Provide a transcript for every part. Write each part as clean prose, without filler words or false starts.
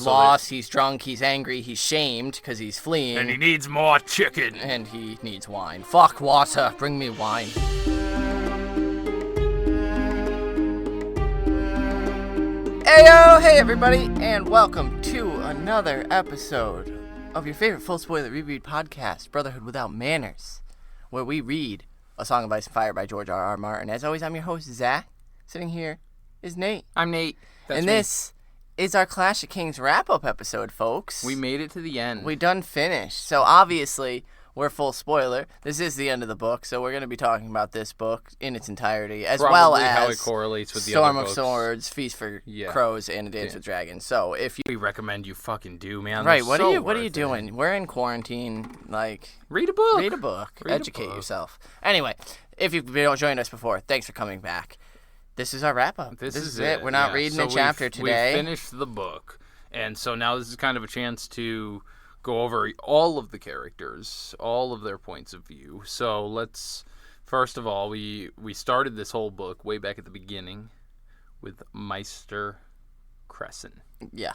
lost, he's drunk, he's angry, he's shamed because he's fleeing. And he needs more chicken. And he needs wine. Fuck water, bring me wine. Heyo, hey everybody, and welcome to another episode of your favorite full spoiler reread podcast, Brotherhood Without Manners, where we read A Song of Ice and Fire by George R.R. Martin. As always, I'm your host, Zach. Sitting here is Nate. I'm Nate. That's and me. This is our Clash of Kings wrap-up episode, folks. We made it to the end. We done finished. So obviously, we're full spoiler. This is the end of the book, so we're going to be talking about this book in its entirety, as Probably well as how it correlates with the Storm other of books. Swords, Feast for Crows, and A Dance with Dragons. So if you we recommend you fucking do, man. right, what are you doing? We're in quarantine. Like, read a book. Read a book. Educate yourself. Anyway, if you've joined us before, thanks for coming back. This is our wrap up. This is it. We're not reading a chapter today. We finished the book, and so now this is kind of a chance to go over all of the characters, all of their points of view. So let's, first of all, we started this whole book way back at the beginning with Maester Crescent. Yeah.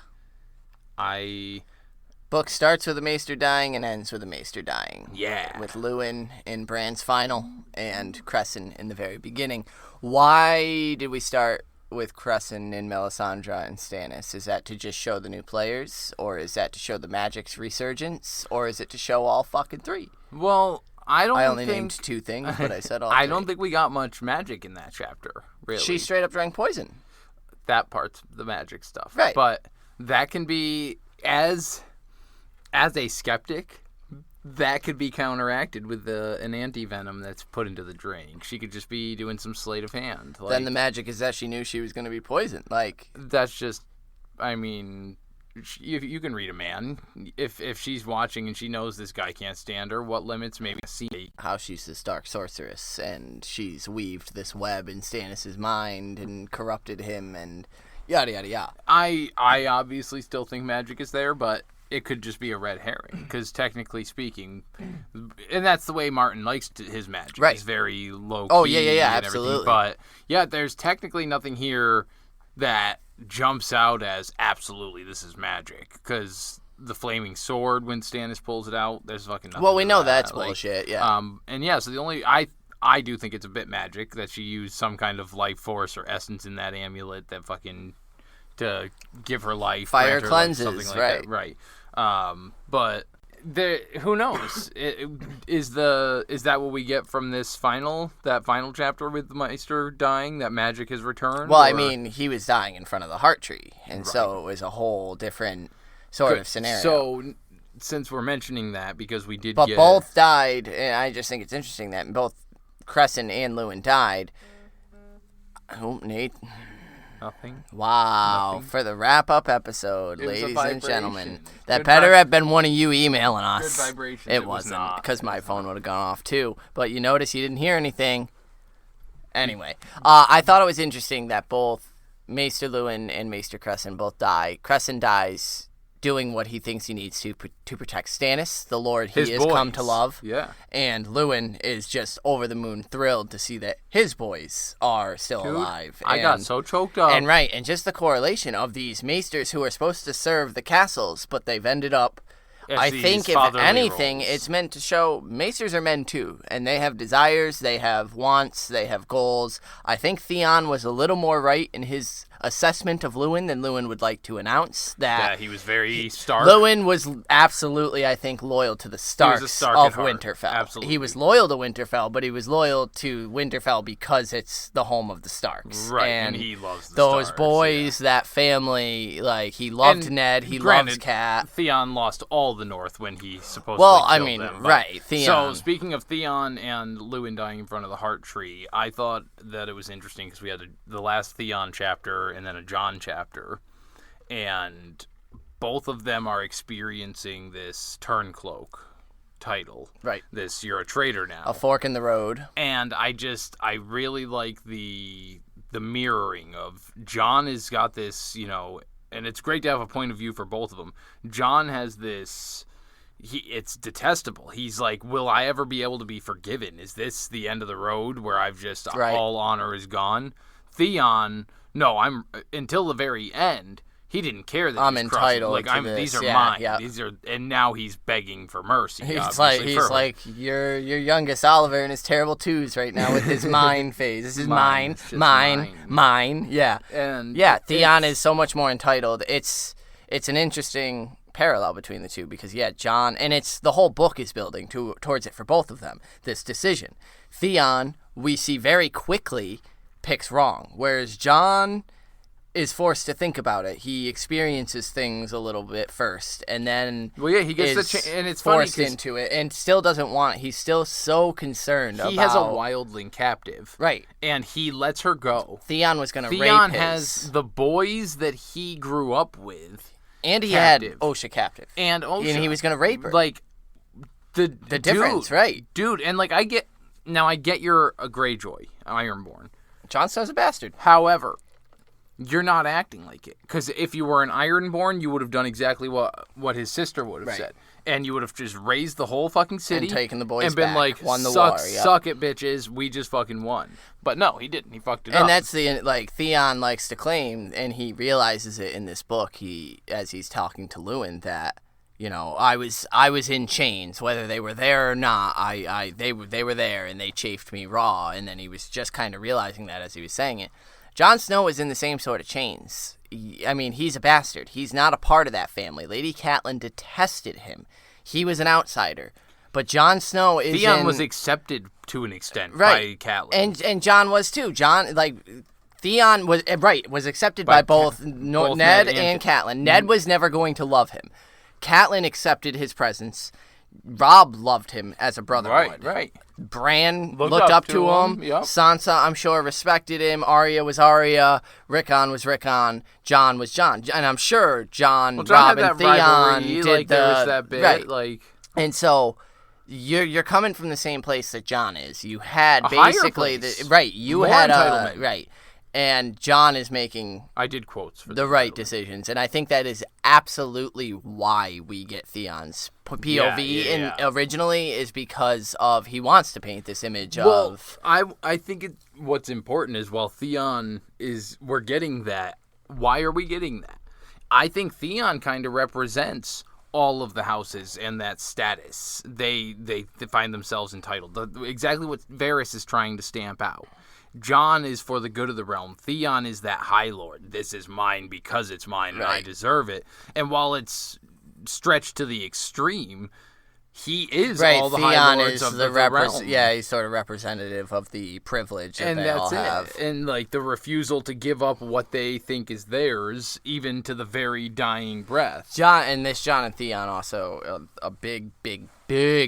Book starts with the Maester dying and ends with the Maester dying. Yeah. With Lewin in Bran's final and Crescent in the very beginning. Why did we start with Crescent and Melisandre and Stannis? Is that to just show the new players? Or is that to show the magic's resurgence? Or is it to show all fucking three? Well, I only named two things, but I said all I three. don't think we got much magic in that chapter, really. She straight up drank poison. That part's the magic stuff. Right. But that can be, as a skeptic, that could be counteracted with an anti-venom that's put into the drink. She could just be doing some sleight of hand. Then the magic is that she knew she was going to be poisoned. That's just, I mean, you can read a man. If she's watching and she knows this guy can't stand her, what limits maybe see how she's this dark sorceress and she's weaved this web in Stannis' mind and corrupted him and yada yada yada. I obviously still think magic is there, but it could just be a red herring, because technically speaking, and that's the way Martin likes his magic. Right. It's very low-key. Oh, yeah, and absolutely. But, yeah, there's technically nothing here that jumps out as, absolutely, this is magic, because the flaming sword, when Stannis pulls it out, there's fucking nothing. Well, we know that. that's bullshit, yeah. And, yeah, so the only... I do think it's a bit magic that she used some kind of life force or essence in that amulet that fucking... to give her life. Fire cleanses, something like right. That. Right. But who knows? Is that what we get from this final chapter with the Maester dying? That magic has returned? Well, I mean, he was dying in front of the heart tree, and so it was a whole different sort of scenario. So, since we're mentioning that, because we did But both died, and I just think it's interesting that both Crescent and Lewin died. Oh, Nate... Nothing. Wow. Nothing. For the wrap-up episode, ladies and gentlemen. That Good better have been one of you emailing us. Good vibrations. It wasn't, because my phone would have gone off too. But you notice you didn't hear anything. Anyway, I thought it was interesting that both Maester Lewin and Maester Crescent both die. Crescent dies doing what he thinks he needs to protect Stannis, the lord he has come to love. Yeah. And Lewin is just over the moon thrilled to see that his boys are still alive. I got so choked up. And just the correlation of these maesters who are supposed to serve the castles, but they've ended up... I think, if anything, roles. It's meant to show maesters are men too, and they have desires, they have wants, they have goals. I think Theon was a little more right in his assessment of Lewin than Lewin would like to announce. That he was very Stark. Lewin was absolutely, I think, loyal to the Starks of Winterfell. Absolutely. He was loyal to Winterfell, but he was loyal to Winterfell because it's the home of the Starks. Right, and he loves the those Starks, boys, that family. He loved Ned, he loves Cat. Theon lost all the North when he supposedly killed them. Right, Theon. So, speaking of Theon and Lewin dying in front of the Heart Tree, I thought that it was interesting because we had the last Theon chapter and then a Jon chapter, and both of them are experiencing this Turncloak title. Right. This, you're a traitor now. A fork in the road. And I really like the mirroring of Jon has got this, and it's great to have a point of view for both of them. Jon has this... it's detestable. He's like, will I ever be able to be forgiven? Is this the end of the road where I've just all honor is gone? Theon, no, until the very end, he didn't care that I'm he's crossing. entitled Like to these this. are Yeah, mine. yeah. These are, and now he's begging for mercy. He's obviously, like your youngest Oliver in his terrible twos right now with his mine phase. This is mine, It's just mine. Yeah, And Theon is so much more entitled. It's an interesting parallel between the two because John, and it's the whole book is building towards it for both of them. This decision, Theon, we see very quickly picks wrong, whereas John is forced to think about it. He experiences things a little bit first, and then he gets and it's forced funny into it, and still doesn't want it. He's still so concerned. He has a wildling captive, right? And he lets her go. Theon was going to rape Theon his... has the boys that he grew up with, and he captive. had Osha captive, and he was going to rape her. Like the difference, right, dude? And like I get you're a Greyjoy, Ironborn. Jon Snow's a bastard. However, you're not acting like it. Because if you were an Ironborn, you would have done exactly what his sister would have said. And you would have just raised the whole fucking city. And taken the boys and been back, like, won the war. Yep. Suck it, bitches. We just fucking won. But no, he didn't. He fucked it up. And that's Theon likes to claim, and he realizes it in this book, as he's talking to Lewin, that, I was in chains, whether they were there or not. They were there, and they chafed me raw. And then he was just kind of realizing that as he was saying it. Jon Snow is in the same sort of chains. He's a bastard. He's not a part of that family. Lady Catelyn detested him. He was an outsider. But Jon Snow is Theon was accepted to an extent by Catelyn. And Jon was too. Theon was accepted by both Ned and Catelyn. Ned was never going to love him. Catelyn accepted his presence. Robb loved him as a brother would. Right. Bran looked up to him. Yep. Sansa, I'm sure, respected him. Arya was Arya. Rickon was Rickon. Jon was Jon. And I'm sure Robb, and Theon did there was that bit. Right. And so you're coming from the same place that Jon is. You had basically More entitlement. Right. And Jon is making I did quotes for the right decisions, and I think that is absolutely why we get Theon's POV originally is because of he wants to paint this image of. I think what's important is while Theon we're getting that. Why are we getting that? I think Theon kind of represents all of the houses and that status. They find themselves entitled. Exactly what Varys is trying to stamp out. Jon is for the good of the realm. Theon is that High Lord. This is mine because it's mine and I deserve it. And while it's stretched to the extreme, he is all the Theon High Lords is of the realm. Yeah, he's sort of representative of the privilege that they all have. And like the refusal to give up what they think is theirs, even to the very dying breath. Jon and Theon also, a big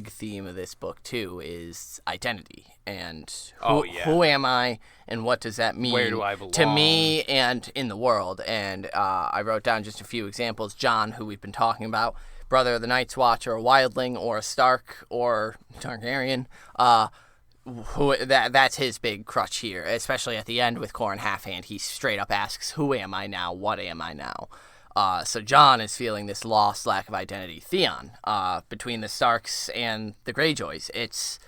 theme of this book too is identity. And who am I, and what does that mean? Where do I belong? To me and in the world. And I wrote down just a few examples. Jon, who we've been talking about, brother of the Night's Watch, or a Wildling, or a Stark, or Targaryen. That's his big crutch here, especially at the end with Qhorin Halfhand. He straight up asks, "Who am I now? What am I now?" So Jon is feeling this lost lack of identity. Theon, between the Starks and the Greyjoys, it's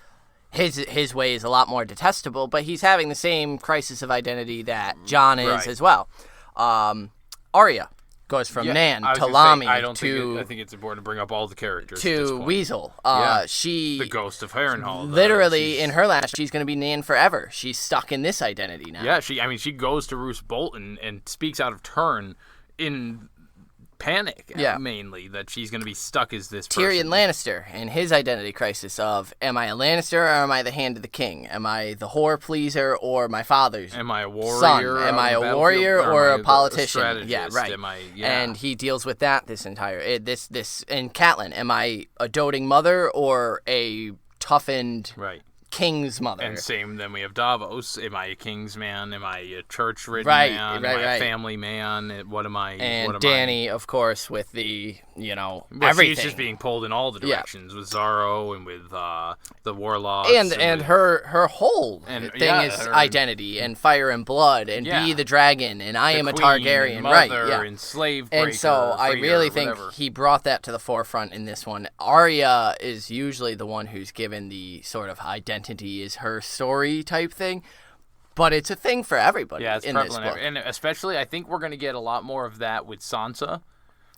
his way is a lot more detestable, but he's having the same crisis of identity that Jon is as well. Arya goes from Nan to Lami I think it's important to bring up all the characters to Weasel. She the ghost of Harrenhal. Literally in her last, she's going to be Nan forever. She's stuck in this identity now. Yeah, she goes to Roose Bolton and speaks out of turn in panic, mainly, that she's going to be stuck as this Tyrion person. Lannister and his identity crisis of, am I a Lannister or am I the Hand of the King? Am I the whore pleaser or my father's Am I a warrior? son? Am I a warrior or a politician? Yeah, right. And he deals with that this entire and Catelyn, am I a doting mother or a toughened king's mother? And same, then we have Davos. Am I a king's man? Am I a church-ridden man? Am I a family man? What am I? And what am Dany, of course, with the, everything. She's just being pulled in all the directions with Zaro and with the Warlocks. And her whole thing is identity and fire and blood and be the dragon and I am a Targaryen. And mother and slave breaker. And so I really think he brought that to the forefront in this one. Arya is usually the one who's given the sort of identity is her story type thing. but it's a thing for everybody Yeah, it's in this prevalent, book. and especially I think we're gonna get a lot more of that with Sansa.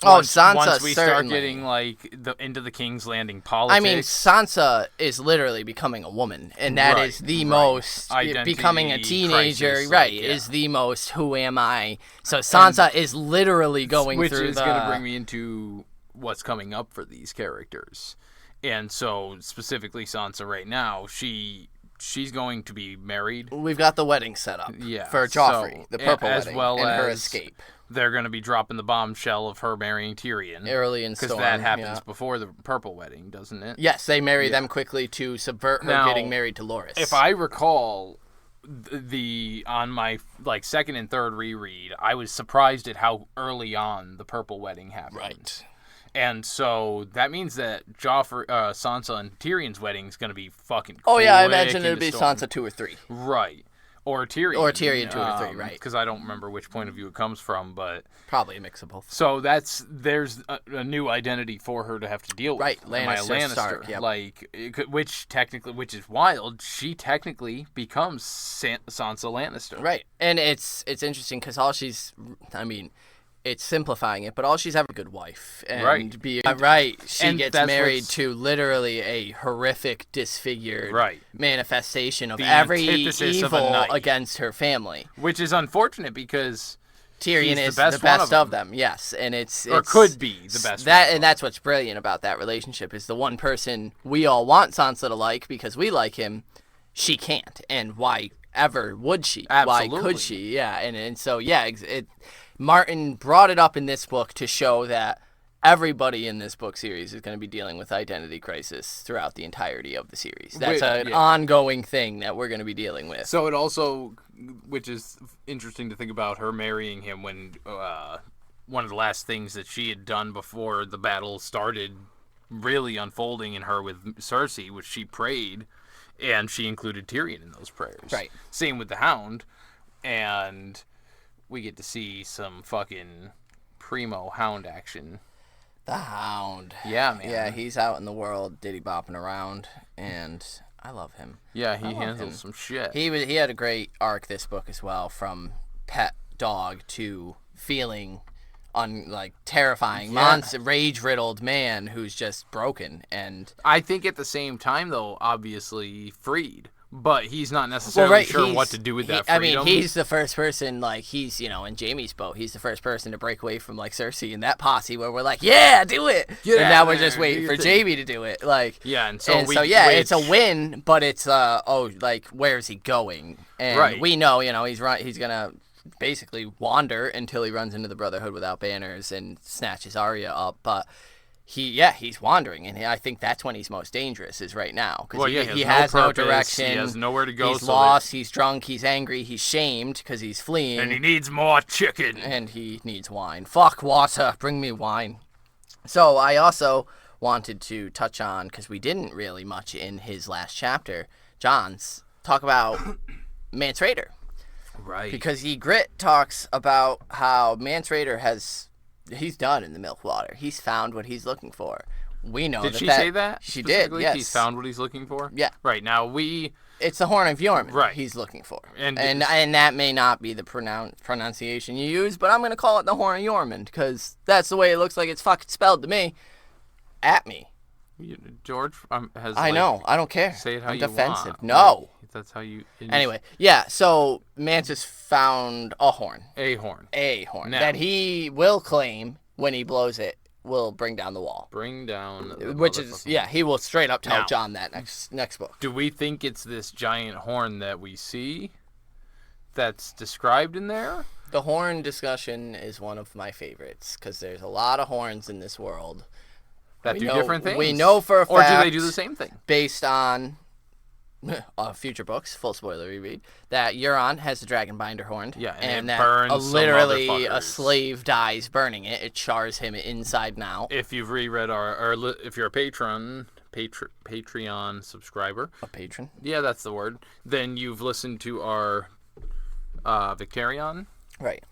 Sansa, once we start certainly. getting like into the King's Landing politics. I mean, Sansa is literally becoming a woman, and that is the most Identity becoming a teenager. crisis, right, like, yeah. is the most. Who am I? So Sansa is literally going which through is going to bring me into what's coming up for these characters, and so specifically Sansa right now, she's going to be married. We've got the wedding set up for Joffrey, the purple as wedding, well and as her escape. They're going to be dropping the bombshell of her marrying Tyrion Early in Storm. because that happens before the purple wedding, doesn't it? Yes, they marry them quickly to subvert her getting married to Loras. If I recall, on my second and third reread, I was surprised at how early on the purple wedding happened. Right. And so that means that Sansa and Tyrion's wedding is going to be fucking. Oh yeah, I imagine it'll be Sansa 2 or 3. Right. Or Tyrion. Or Tyrion 2 or 3, right. Because I don't remember which point of view it comes from, but... Probably a mix of both. So there's a new identity for her to have to deal with. Right, Lannister. Stark, yep. Which is wild. She technically becomes Sansa Lannister. Right. And it's interesting because it's simplifying it, but all she's ever a good wife. And she gets married to literally a horrific, disfigured manifestation of every evil against her family. Which is unfortunate because Tyrion is the best of them. Yes, and it's could be the best. And that's what's brilliant about that relationship is the one person we all want Sansa to like because we like him, she can't, and why ever would she? Absolutely. Why could she? Yeah, and so Martin brought it up in this book to show that everybody in this book series is going to be dealing with identity crisis throughout the entirety of the series. That's an ongoing thing that we're going to be dealing with. So it also, which is interesting to think about her marrying him when one of the last things that she had done before the battle started really unfolding in her with Cersei, which she prayed, and she included Tyrion in those prayers. Right. Same with the Hound, and we get to see some fucking primo Hound action. The Hound. Yeah, man. Yeah, he's out in the world diddy-bopping around, and I love him. Yeah, he handles some shit. He had a great arc this book as well, from pet dog to feeling terrifying, rage-riddled man who's just broken. And I think at the same time, though, obviously freed. But he's not necessarily sure what to do with that freedom. I mean, he's the first person, he's, in Jaime's boat, he's the first person to break away from, Cersei and that posse where we're like, yeah, do it! And now we're just waiting for Jaime to do it. It's a win, but it's, where's he going? And we know, he's going to basically wander until he runs into the Brotherhood Without Banners and snatches Arya up, but... He's wandering, and I think that's when he's most dangerous, is right now. Because he has no direction. He has nowhere to go. He's lost, he's drunk, he's angry, he's shamed because he's fleeing. And he needs more chicken. And he needs wine. Fuck water, bring me wine. So I also wanted to touch on, because we didn't really much in his last chapter, John's, talk about Mance Rayder. Right. Because Grit talks about how Mance Rayder he's done in the milk water. He's found what he's looking for. We know Did she say that? She did, yes. He's found what he's looking for? Yeah. Right, now it's the Horn of Yormund he's looking for. And that may not be the pronunciation you use, but I'm going to call it the Horn of Yormund, because that's the way it looks like it's fucking spelled to me. At me. George has I know. I don't care. Say it how I'm you defensive. want. No. That's how you... Anyway, yeah, so Mantis found a horn. A horn. Now, that he will claim, when he blows it, will bring down the wall. Bring down... he will straight up tell John that next book. Do we think it's this giant horn that we see that's described in there? The horn discussion is one of my favorites, because there's a lot of horns in this world. That do different things? We know for a fact... Or do they do the same thing? Based on... future books, full spoiler reread, that Euron has the dragon binder horn, and that burns literally a slave dies burning it. It chars him inside and out. If you've reread if you're a Patreon subscriber, a patron, that's the word, then you've listened to our Victarion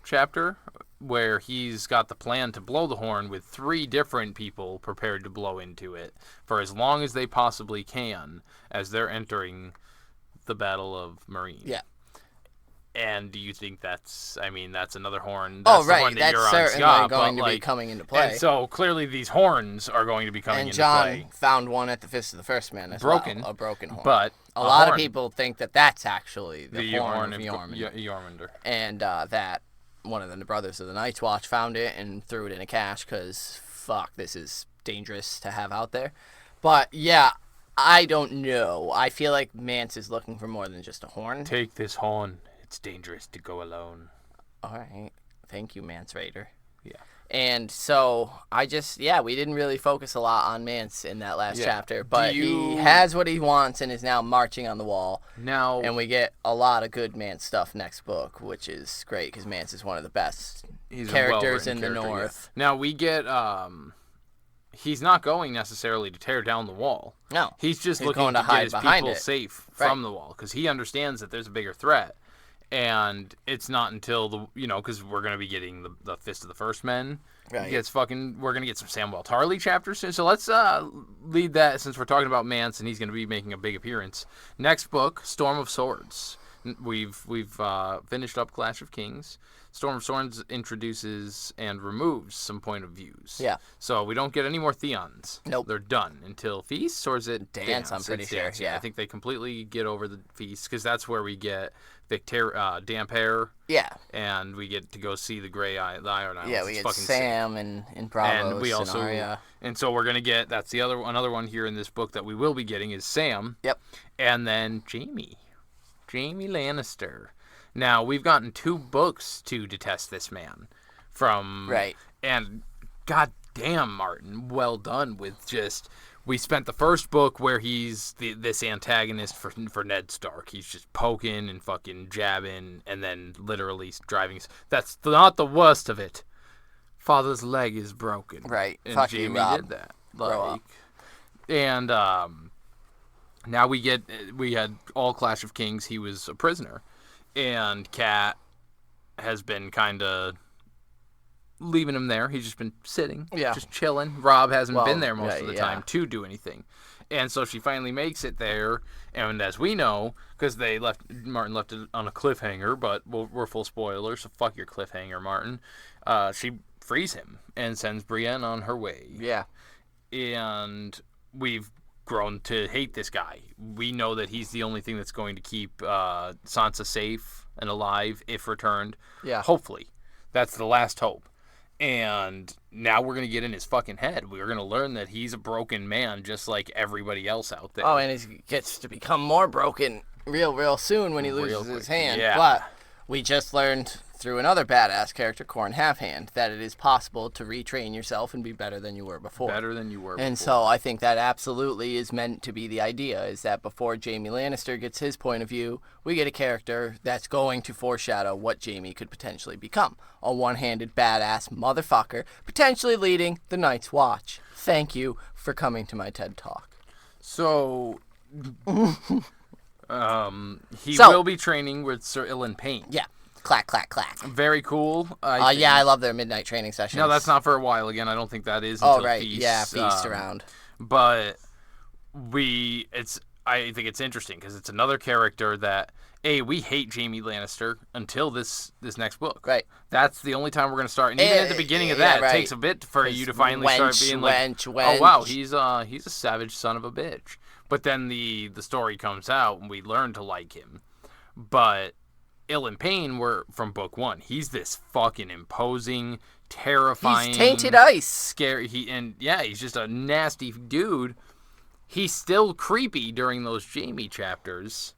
chapter, where he's got the plan to blow the horn with 3 different people prepared to blow into it for as long as they possibly can as they're entering the Battle of Meereen. Yeah. And do you think that's another horn? Oh, That's the right. horn that That's Euron's certainly got, going but, to be coming into play. And so clearly these horns are going to be coming and into John play. found one at the Fist of the First Man as Broken, well. A broken horn. But a lot horn. of people think that that's actually the horn of Jormungandr. And that one of the brothers of the Night's Watch found it and threw it in a cache because, fuck, this is dangerous to have out there. But, yeah, I don't know. I feel like Mance is looking for more than just a horn. Take this horn. It's dangerous to go alone. All right. Thank you, Mance Raider. Yeah. And so we didn't really focus a lot on Mance in that last chapter, but he has what he wants and is now marching on the wall. Now, and we get a lot of good Mance stuff next book, which is great because Mance is one of the best characters in the North. Yeah. Now we get he's not going necessarily to tear down the wall. No. He's just looking to get his people safe from the wall because he understands that there's a bigger threat. And it's not until because we're going to be getting the Fist of the First Men. Right. We're going to get some Samwell Tarly chapters soon. So let's lead that since we're talking about Mance and he's going to be making a big appearance. Next book, Storm of Swords. We've finished up Clash of Kings. Storm of Swords introduces and removes some point of views. Yeah. So we don't get any more Theons. Nope. They're done until Feast, or is it Dance? I'm pretty sure. Yeah. I think they completely get over the Feast because that's where we get Damphair. Yeah. And we get to go see the Iron Islands. Yeah, we get Sam and Braavos and we also Arya. And so we're gonna get another one here in this book that we will be getting is Sam. Yep. And then Jaime Lannister. Now, we've gotten 2 books to detest this man from... Right. And goddamn, Martin, well done with just... We spent the first book where he's this antagonist for Ned Stark. He's just poking and fucking jabbing and then literally driving... That's not the worst of it. Father's leg is broken. Right. And Fuck Jaime you, Rob. did that. Grow up. And now we had all Clash of Kings. He was a prisoner. And Cat has been kind of leaving him there. He's just been sitting, just chilling. Rob hasn't been there most of the time to do anything. And so she finally makes it there. And as we know, because Martin left it on a cliffhanger, but we're full spoilers, so fuck your cliffhanger, Martin. She frees him and sends Brienne on her way. Yeah. And we've grown to hate this guy. We know that he's the only thing that's going to keep Sansa safe and alive if returned. Yeah. Hopefully. That's the last hope. And now we're going to get in his fucking head. We're going to learn that he's a broken man just like everybody else out there. Oh, and he gets to become more broken real soon when he loses his hand. Yeah. But we just learned through another badass character, Corn Halfhand, that it is possible to retrain yourself and be better than you were before. And so I think that absolutely is meant to be the idea, is that before Jaime Lannister gets his point of view, we get a character that's going to foreshadow what Jaime could potentially become. A one-handed badass motherfucker, potentially leading the Night's Watch. Thank you for coming to my TED Talk. So... he will be training with Sir Ilan Payne. Yeah. Clack, clack, clack. Very cool. I love their midnight training sessions. No, that's not for a while again. I don't think that is until Feast. Yeah, Feast around. But I think it's interesting because it's another character that, we hate Jaime Lannister until this next book. Right. That's the only time we're going to start. And even at the beginning of that, it takes a bit for you to finally start being like, oh, wow, he's a savage son of a bitch. But then the story comes out and we learn to like him. But Ilan Payne were from book 1. He's this fucking imposing, terrifying. He's tainted ice. Scary. He's just a nasty dude. He's still creepy during those Jaime chapters.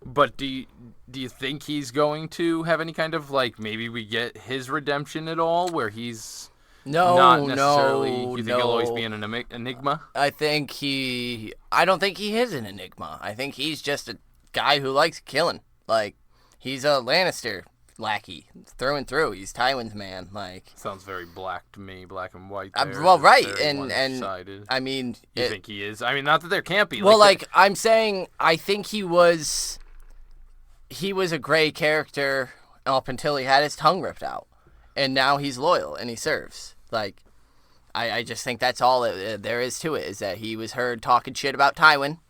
But do you think he's going to have any kind of, like, maybe we get his redemption at all, where he's not necessarily, you think he'll always be an enigma? I don't think he is an enigma. I think he's just a guy who likes killing. Like, he's a Lannister lackey through and through. He's Tywin's man. Like, sounds very black to me, black and white. Right, and I mean, you think he is? I mean, not that there can't be. Well, I'm saying, I think he was a gray character up until he had his tongue ripped out, and now he's loyal and he serves. Like, I just think that's all there is to it, is that he was heard talking shit about Tywin.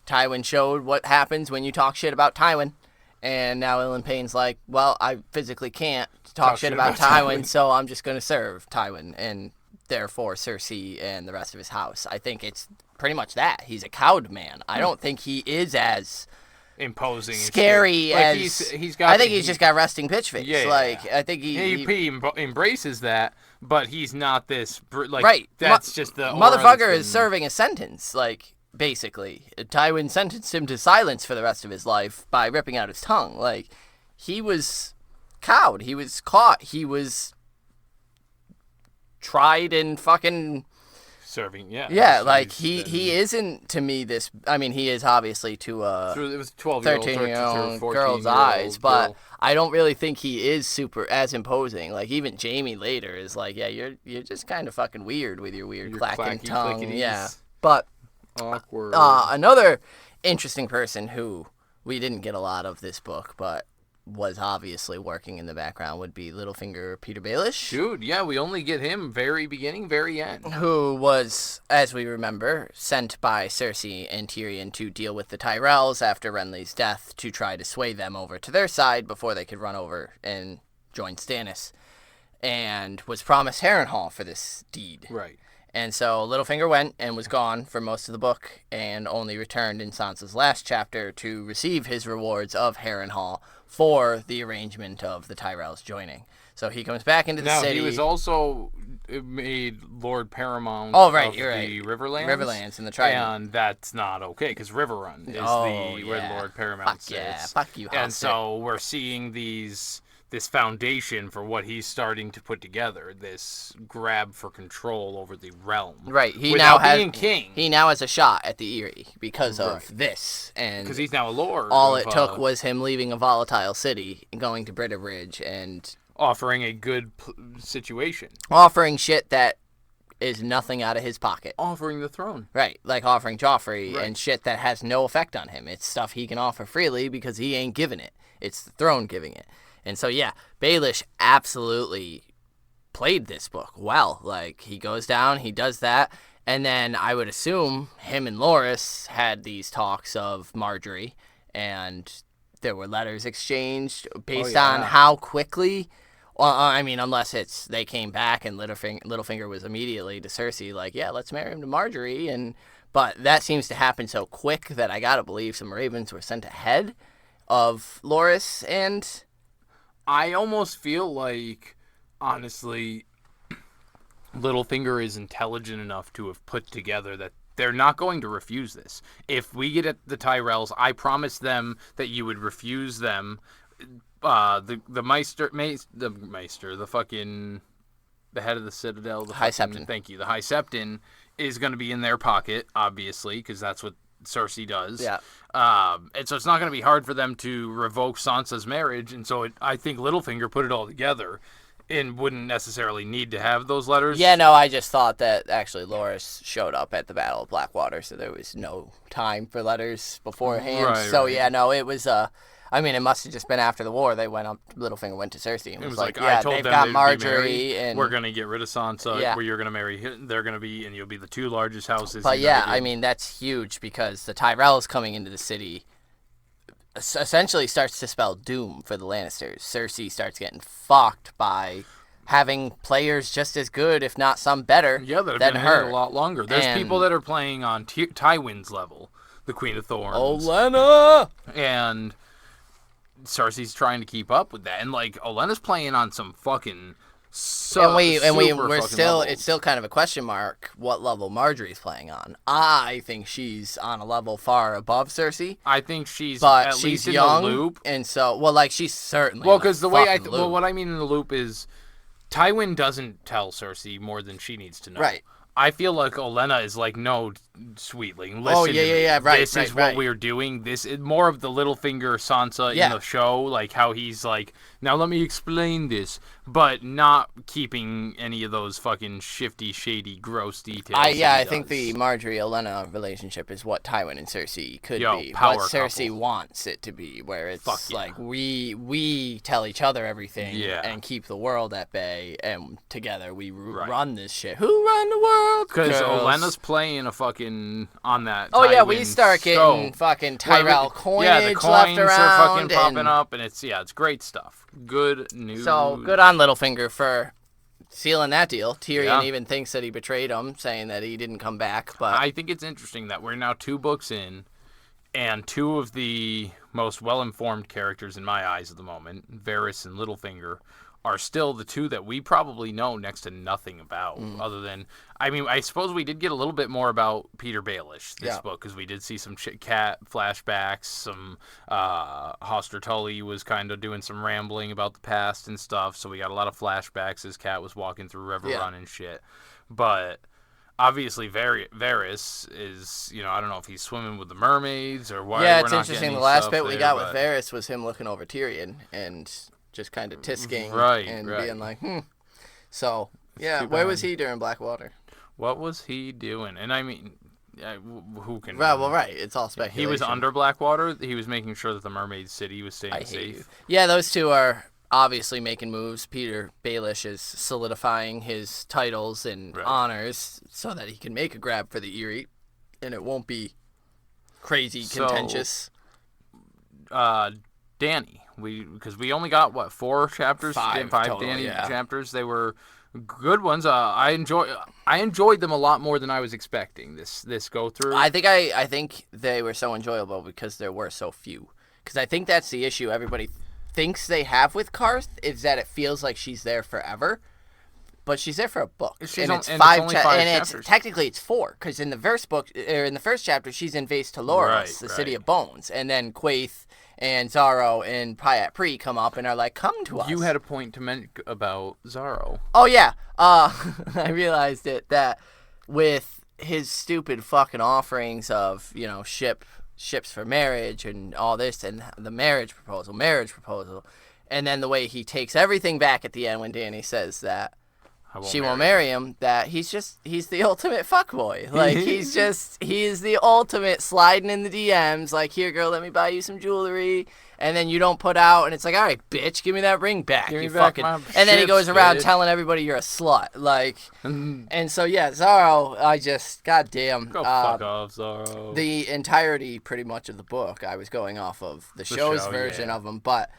Tywin showed what happens when you talk shit about Tywin. And now Ilyn Payne's like, well, I physically can't talk shit about Tywin, so I'm just going to serve Tywin and therefore Cersei and the rest of his house. I think it's pretty much that. He's a cowed man. I don't think he is as imposing, scary like as he's got. I think he's just got resting bitch face. Yeah, like I think he embraces that, but he's not this like right. That's just the motherfucker is serving a sentence. Like basically, Tywin sentenced him to silence for the rest of his life by ripping out his tongue. Like he was cowed. He was caught. He was tried and fucking. Serving, yeah, like he isn't to me this. I mean, he is obviously to a 13-year-old girl's eyes, but I don't really think he is super as imposing. Like even Jaime later is like, yeah, you're just kind of fucking weird with your weird clacking tongue, yeah. But awkward. Another interesting person who we didn't get a lot of this book, but was obviously working in the background would be Littlefinger Peter Baelish. Dude, yeah, we only get him very beginning, very end. Who was, as we remember, sent by Cersei and Tyrion to deal with the Tyrells after Renly's death to try to sway them over to their side before they could run over and join Stannis. And was promised Harrenhal for this deed. Right. And so Littlefinger went and was gone for most of the book and only returned in Sansa's last chapter to receive his rewards of Harrenhal for the arrangement of the Tyrells joining. So he comes back into the city. Now, he was also made Lord Paramount of the Riverlands. Riverlands in the Trident. And that's not okay, because Riverrun is where Lord Paramount sits. Yeah, fuck you, and so we're seeing this foundation for what he's starting to put together, this grab for control over the realm. Right. He without now has being king. He now has a shot at the Eyrie because of this, and because he's now a lord. All it took was him leaving a volatile city and going to Bridge and offering a good situation, offering shit that is nothing out of his pocket, offering the throne. Right, like offering Joffrey and shit that has no effect on him. It's stuff he can offer freely because he ain't giving it. It's the throne giving it. And so, yeah, Baelish absolutely played this book well. Like, he goes down, he does that, and then I would assume him and Loras had these talks of Marjorie, and there were letters exchanged based on how quickly, well, I mean, unless it's they came back and Littlefinger was immediately to Cersei, like, yeah, let's marry him to Marjorie, but that seems to happen so quick that I gotta believe some ravens were sent ahead of Loras and... I almost feel like, honestly, Littlefinger is intelligent enough to have put together that they're not going to refuse this. If we get at the Tyrells, I promise them that you would refuse them. The head of the Citadel, High Septon. Thank you. The High Septon is going to be in their pocket, obviously, because that's what Cersei does. Yeah. And so it's not going to be hard for them to revoke Sansa's marriage. And so I think Littlefinger put it all together and wouldn't necessarily need to have those letters. Yeah, no, I just thought that actually Loras showed up at the Battle of Blackwater, so there was no time for letters beforehand. Right. Yeah, no, it was, I mean, it must have just been after the war. Littlefinger went to Cersei and was like, yeah, I told they've them got they'd Marjorie, and we're going to get rid of Sansa, where you're going to marry, they're going to be, and you'll be the two largest houses. But yeah, I mean, that's huge because the Tyrells coming into the city essentially starts to spell doom for the Lannisters. Cersei starts getting fucked by having players just as good, if not some better, that have than been her. A lot longer. There's people that are playing on Tywin's level, the Queen of Thorns. Olenna! And Cersei's trying to keep up with that. And, like, Olenna's playing on some fucking... we're still levels. It's still kind of a question mark what level Marjorie's playing on. I think she's on a level far above Cersei. I think she's at least young, in the loop, and so she's certainly because the way what I mean in the loop is Tywin doesn't tell Cersei more than she needs to know. Right. I feel like Olenna is like, no, sweetling, listen right. This is what we're doing. This is more of the Littlefinger Sansa in the show, like how he's like, now let me explain this. but not keeping any of those fucking shifty, shady, gross details. I think the Marjorie-Olenna relationship is what Tywin and Cersei could be. Power what Cersei couple. wants it to be, where it's yeah. like we tell each other everything and keep the world at bay, and together we run this shit. Who run the world? Because Olenna's playing a fucking on that. Oh Tywin yeah, we start getting fucking Tyrell coinage the coins left around. are fucking popping up, and it's great stuff. Good news. So good on Littlefinger for sealing that deal. Tyrion even thinks that he betrayed him, saying that he didn't come back. But I think it's interesting that we're now 2 books in, and 2 of the most well-informed characters in my eyes at the moment, Varys and Littlefinger, are still the 2 that we probably know next to nothing about, other than, I suppose we did get a little bit more about Peter Baelish this book, because we did see some Cat flashbacks, some Hoster Tully was kind of doing some rambling about the past and stuff, so we got a lot of flashbacks as Cat was walking through River Run and shit. But obviously Varys is, I don't know if he's swimming with the mermaids or why. Yeah, it's interesting. The last bit we got with Varys was him looking over Tyrion and just kind of tisking and being like, So, yeah, where was he during Blackwater? What was he doing? And I mean, who can... Well, right. It's all speculation. He was under Blackwater. He was making sure that the Mermaid City was staying safe. Yeah, those 2 are obviously making moves. Peter Baelish is solidifying his titles and honors so that he can make a grab for the Eyrie, and it won't be crazy contentious. Dany. Because we only got 4 chapters, 5 total, Dany chapters. They were good ones. I enjoyed them a lot more than I was expecting. This go through. I think they were so enjoyable because there were so few. Because I think that's the issue everybody thinks they have with Karth, is that it feels like she's there forever, but she's there for a book, and it's 5 chapters. It's technically it's 4, because in the first chapter she's in Vaes Taloris, the city of bones, and then Quaithe and Zaro and Pyat Pri come up and are like, come to us. You had a point to make about Zaro. Oh, yeah. I realized it, that with his stupid fucking offerings of, ships for marriage and all this, and the marriage proposal, and then the way he takes everything back at the end when Dany says that she won't marry him, that he's the ultimate fuckboy. Like, he's the ultimate sliding in the DMs, like, here, girl, let me buy you some jewelry, and then you don't put out, and it's like, all right, bitch, give me that ring back. Give me back my and then he goes around bitch. telling everybody you're a slut. Like, and so, yeah, Zaro, goddamn. Go fuck off, Zaro. The entirety, pretty much, of the book, I was going off of the show's version of him, but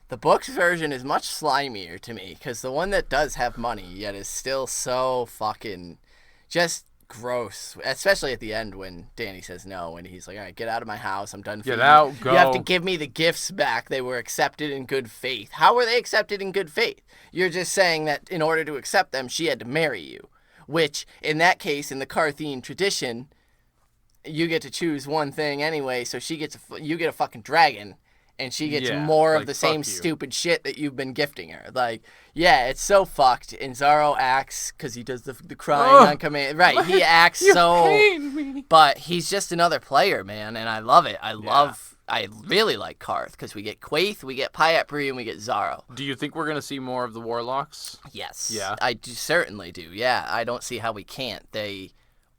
the book's version is much slimier to me, because the one that does have money, yet is still so fucking just gross, especially at the end when Dany says no, and he's like, all right, get out of my house, I'm done for you. Get out, go. You have to give me the gifts back. They were accepted in good faith. How were they accepted in good faith? You're just saying that in order to accept them, she had to marry you, which, in that case, in the Carthian tradition, you get to choose one thing anyway, so you get a fucking dragon, and she gets more of the same stupid shit that you've been gifting her. Like, yeah, it's so fucked. And Zaro acts, because he does the crying on command. Right, he acts but he's just another player, man, and I love it. I really like Karth, because we get Quaithe, we get Pyat Pri, and we get Zaro. Do you think we're going to see more of the Warlocks? Yes. Yeah? I certainly do, yeah. I don't see how we can't. They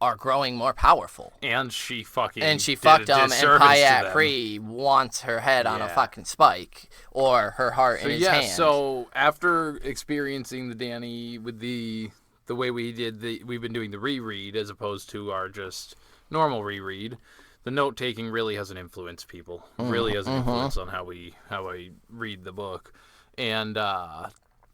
are growing more powerful. And she fucked him, and Pyat Pri wants her head on a fucking spike, or her heart in his hand. So after experiencing the Dany with the way we've been doing the reread as opposed to our just normal reread, the note taking really has an influence, people. Really has an influence on how I read the book, and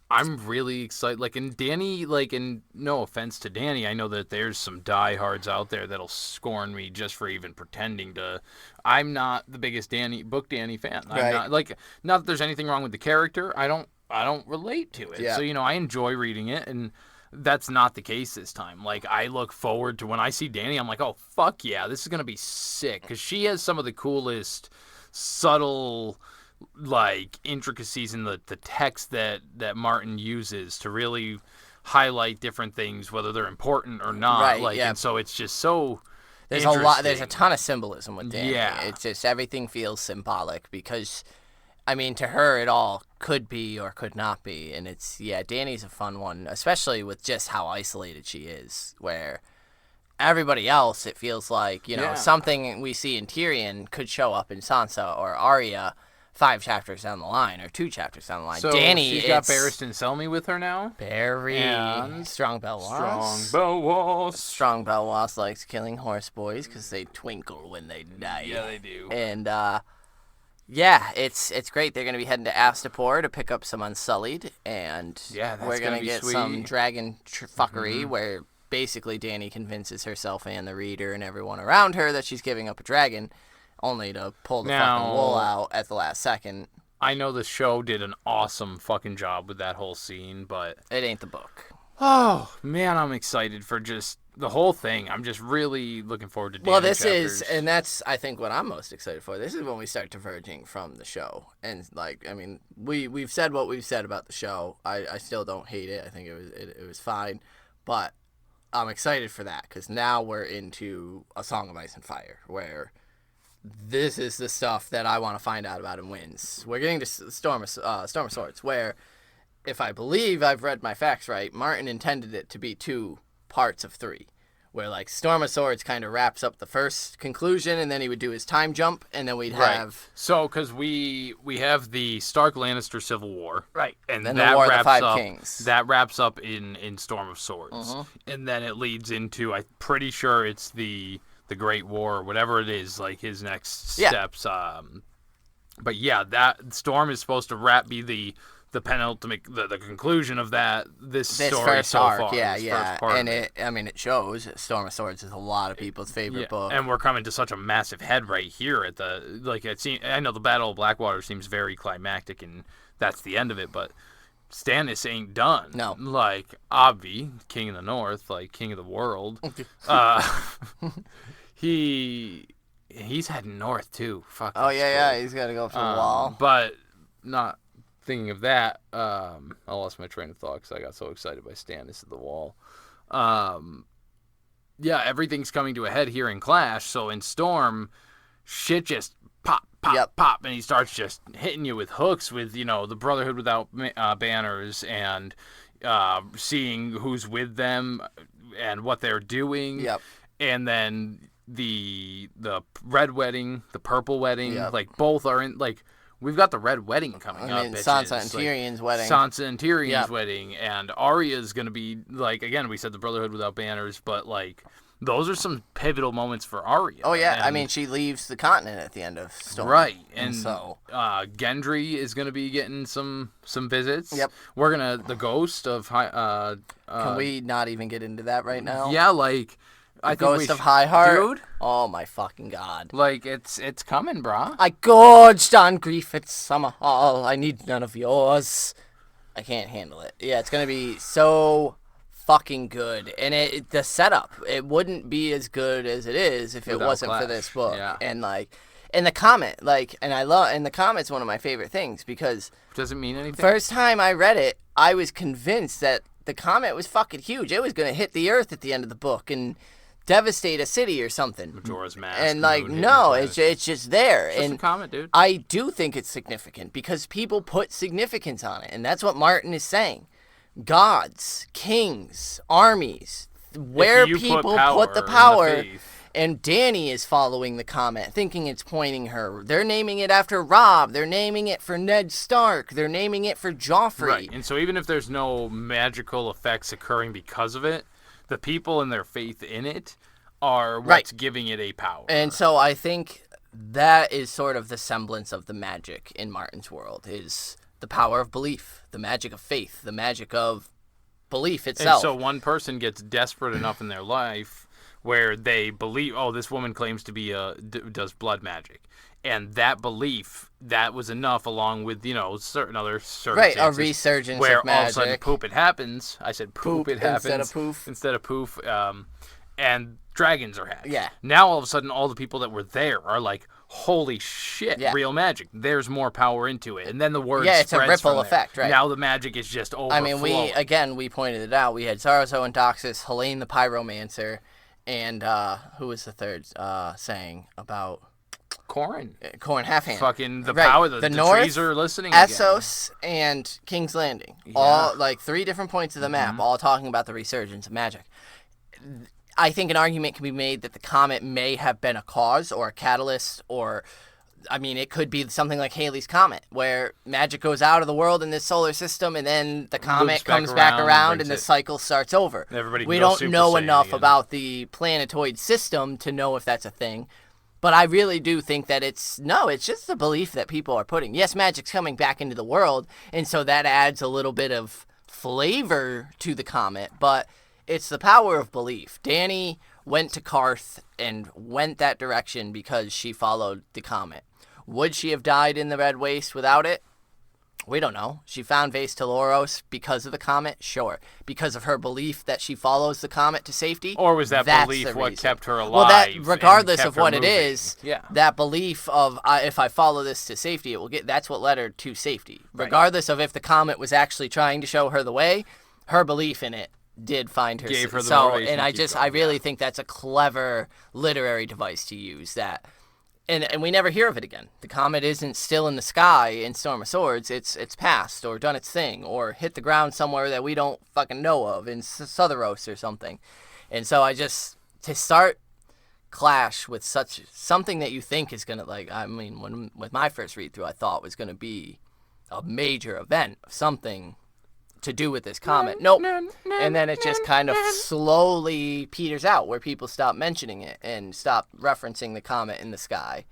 I'm really excited. Like, and Dany, and no offense to Dany, I know that there's some diehards out there that'll scorn me just for even pretending to. I'm not the biggest Dany fan. I'm not, not that there's anything wrong with the character. I don't relate to it. Yeah. So, I enjoy reading it, and that's not the case this time. Like, I look forward to when I see Dany, I'm like, oh, fuck yeah, this is going to be sick. Because she has some of the coolest, subtle, intricacies in the text that Martin uses to really highlight different things, whether they're important or not. Right, and so it's just so there's a lot. There's a ton of symbolism with Dany. It's just everything feels symbolic, because I mean, to her, it all could be or could not be. And Dany's a fun one, especially with just how isolated she is, where everybody else, it feels like, something we see in Tyrion could show up in Sansa or Arya 5 chapters down the line or 2 chapters down the line. So Dany, she's got Barristan Selmy with her now? Very Strong Belwas. Strong Belwas likes killing horse boys because they twinkle when they die. Yeah, they do. And, it's great. They're going to be heading to Astapor to pick up some Unsullied, and we're going to get sweet. some dragon fuckery where basically Dany convinces herself and the reader and everyone around her that she's giving up a dragon, only to pull the fucking wool out at the last second. I know the show did an awesome fucking job with that whole scene, but it ain't the book. Oh, man, I'm excited for just the whole thing. I'm just really looking forward to Dany Well, this chapters. is, and that's, I think, what I'm most excited for. This is when we start diverging from the show. And, we've said what we've said about the show. I still don't hate it. I think it was fine. But I'm excited for that, because now we're into A Song of Ice and Fire, where this is the stuff that I want to find out about in Winds. We're getting to Storm of Swords, where, if I believe I've read my facts right, Martin intended it to be 2 parts of 3, where Storm of Swords kind of wraps up the first conclusion, and then he would do his time jump, and then we'd have So, because we have the Stark Lannister Civil War, right, and then that the War of the wraps Five up. Kings. That wraps up in Storm of Swords, and then it leads into, I'm pretty sure it's the Great War, or whatever it is, his next steps. But yeah, that Storm is supposed to be the penultimate, the conclusion of this story first so arc, far. Yeah. And it shows Storm of Swords is a lot of people's favorite book. And we're coming to such a massive head right here at I know the Battle of Blackwater seems very climactic, and that's the end of it, but Stannis ain't done. No. Obvi, King of the North, King of the world, he's heading north too. Fuck. Oh yeah, he's got to go for the wall. But not thinking of that, I lost my train of thought because I got so excited by Stannis at the wall. Everything's coming to a head here in Clash. So in Storm, shit just pop, pop, and he starts just hitting you with hooks with the Brotherhood Without Banners, and seeing who's with them and what they're doing. Yep. And then the Red Wedding, the Purple Wedding, both are in we've got the Red Wedding coming up. Sansa and Tyrion's wedding. Sansa and Tyrion's wedding, and Arya's gonna be again, we said the Brotherhood Without Banners, but those are some pivotal moments for Arya. Oh yeah, she leaves the continent at the end of Storm. Right, and so Gendry is gonna be getting some visits. Yep. We're the ghost of Can we not even get into that right now? Yeah, I think Ghost of High Heart, dude. Oh my fucking god! It's coming, brah. I gorged on grief at summer hall. I need none of yours. I can't handle it. Yeah, it's gonna be so fucking good, and the setup, it wouldn't be as good as it is if it wasn't for this book. Yeah. And and the comment, and the comment's one of my favorite things, because doesn't mean anything. First time I read it, I was convinced that the comet was fucking huge. It was gonna hit the earth at the end of the book and devastate a city or something. Majora's Mask. And no, it's just there. It's just a comment, dude. I do think it's significant because people put significance on it, and that's what Martin is saying. Gods, kings, armies, where people put the power. And Dany is following the comet, thinking it's pointing her. They're naming it after Robb. They're naming it for Ned Stark. They're naming it for Joffrey. Right, and so even if there's no magical effects occurring because of it, the people and their faith in it are what's giving it a power. And so I think that is sort of the semblance of the magic in Martin's world, is the power of belief, the magic of faith, the magic of belief itself. And so one person gets desperate enough in their life where they believe, this woman claims to be does blood magic. And that belief, that was enough, along with, certain other circumstances. Right, a resurgence where of magic. All of a sudden, poop, it happens. I said poop, it happens. Instead of poof. And dragons are hatched. Yeah. Now, all of a sudden, all the people that were there are like, holy shit, real magic. There's more power into it. And then the word spreads it's a ripple effect, right? Now the magic is just overflowing. we pointed it out. We had Sarzo and Doxus, Helene the Pyromancer, and who was the third saying about... Corrin. Corrin Halfhand. Fucking the Right. power. The North, trees are listening Essos, and King's Landing. Yeah. All, like, 3 different points of the map, all talking about the resurgence of magic. I think an argument can be made that the comet may have been a cause or a catalyst, or, I mean, it could be something like Halley's Comet, where magic goes out of the world in this solar system, and then the comet comes back around and the cycle starts over. We don't know enough about the planetoid system to know if that's a thing. But I really do think that it's just the belief that people are putting. Yes, magic's coming back into the world, and so that adds a little bit of flavor to the comet, but it's the power of belief. Dany went to Karth and went that direction because she followed the comet. Would she have died in the Red Waste without it? We don't know. She found Vaes Teleros because of the comet? Sure. Because of her belief that she follows the comet to safety? Or was that That's belief the what reason. kept her alive? Well, that regardless and of kept what her it moving? is, Yeah. that belief of if I follow this to safety, it will get. That's what led her to safety. Regardless of if the comet was actually trying to show her the way, her belief in it did find her. Gave her the so, motivation and to keep I going, really think that's a clever literary device to use that. And we never hear of it again. The comet isn't still in the sky in Storm of Swords. It's passed or done its thing or hit the ground somewhere that we don't fucking know of in Sotheros or something. And so to start Clash with such something that you think is going to, like, I mean, with my first read through, I thought was going to be a major event, something to do with this comet. Nope. And then it just kind of slowly peters out where people stop mentioning it and stop referencing the comet in the sky.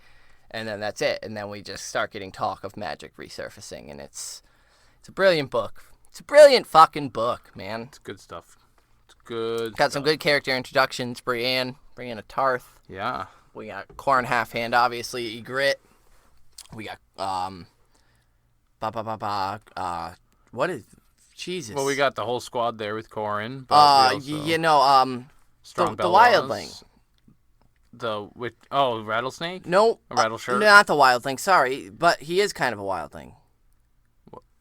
And then that's it. And then we just start getting talk of magic resurfacing. And it's a brilliant book. It's a brilliant fucking book, man. It's good stuff. It's good Got some good character introductions. Brienne of Tarth. Yeah. We got Corrin Halfhand, obviously. Ygritte. We got, what is... Jesus. Well, we got the whole squad there with Corrin. But the Strong Wildling. Rattlesnake? No, Rattleshirt? not the Wildling. Sorry, but he is kind of a Wildling.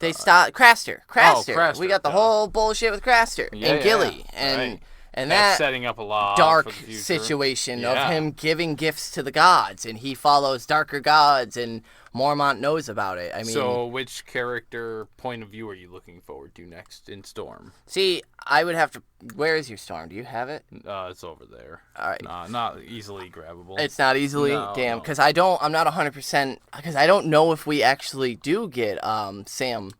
They stopped Craster. Craster. We got the whole bullshit with Craster and Gilly, Right. and That's that setting up a lot dark for the future. situation of him giving gifts to the gods, and he follows darker gods, and Mormont knows about it. I mean, so which character point of view are you looking forward to next in Storm? see, I would have to. Where is your Storm? Do you have it? It's over there. All right. Not easily grabbable. It's not easily, No. because I'm not 100%, because I don't know if we actually do get Sam